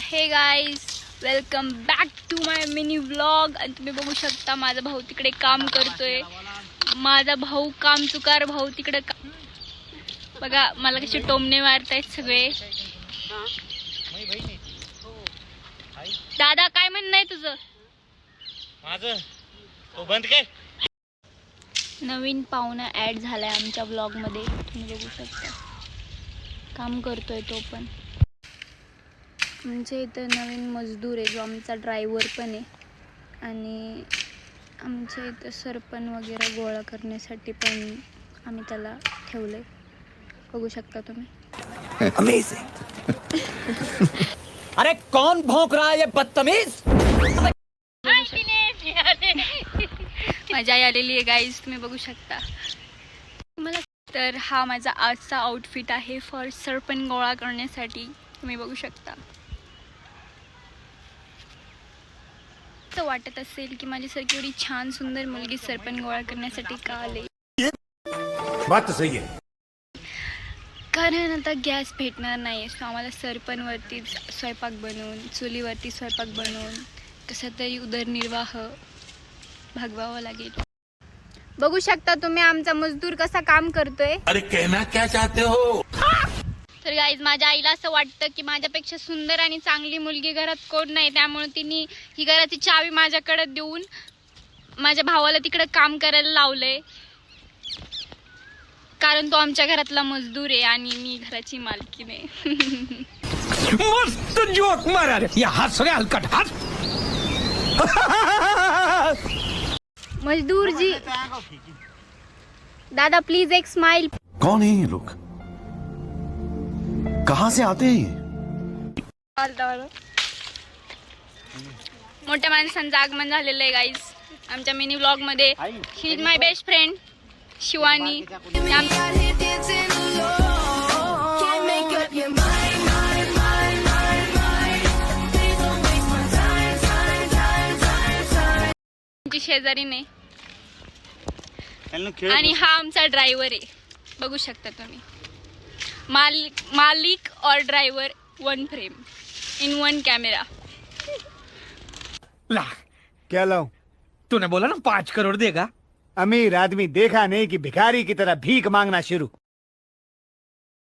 हे guys, welcome back to my mini vlog. आणि तुम्ही बघू शकता माझा भाऊ तिकडे काम करतोय. माझा भाऊ काम चुकार भाऊ तिकडे बघा मला कसे टोमणे मारतायत सगळे. दादा काय म्हणणं आहे तुझं? माझं तो बंद काय. नवीन पाहुणा ऍड झालाय आमच्या व्लॉग मध्ये, तुम्ही बघू शकता. काम करतोय तो पण. आमच्या इथं नवीन मजदूर आहे जो आमचा ड्रायव्हर पण आहे. आणि आमच्या इथं सरपण वगैरे गोळा करण्यासाठी पण आम्ही त्याला ठेवलंय, बघू शकता तुम्ही. अमेजिंग. अरे कौन भौंक रहा है ये बदतमीज. मजा आलेली आहे गाईज, तुम्ही बघू शकता. मला तर हा माझा आजचा आउटफिट आहे फॉर सरपण गोळा करण्यासाठी, तुम्ही बघू शकता. असं वाटत असेल की माझ्यासारखी एवढी छान सुंदर मुलगी सरपण गोळा करण्यासाठी का आले. बात सही है. कारण आता गॅस भेटणार नाही, सो आम्हाला सरपणवरती स्वयंपाक बनवून, चुलीवरती स्वयंपाक बनवून कसा तरी उदरनिर्वाह भागवावा लागेल. बघू शकता तुम्ही आमचा मजदूर कसा काम करतोय. अरे कहना क्या चाहते हो. तर गाईज, माझ्या आईला असं वाटतं की माझ्यापेक्षा सुंदर आणि चांगली मुलगी घरात कोण नाही, त्यामुळे तिने ही घराची चावी माझ्याकडे देऊन माझ्या भावाला तिकडे काम करायला लावलंय. कारण तो आमच्या घरातला मजदूर आहे आणि मी घराची मालकीण आहे. मस्त जोक मारा रे. या हंस रे हलकट हंस. मजदूर जी, दादा प्लीज एक स्माइल. कौन है ये लोग, कहाँ से आते हैं ये? मोठ्या माणसांचं आगमन झालेलं आहे गाईज आमच्या मिनी व्लॉग मध्ये. He is my best friend Shivani. शेजारीने. आणि हा आमचा ड्रायव्हर आहे, बघू शकता तुम्ही. मालिक और driver one frame in one camera. ला क्या लाऊं? तूने बोला ना 5 करोड़ देगा. अमीर आदमी देखा नहीं कि भिखारी की तरह भीख मांगना शुरू.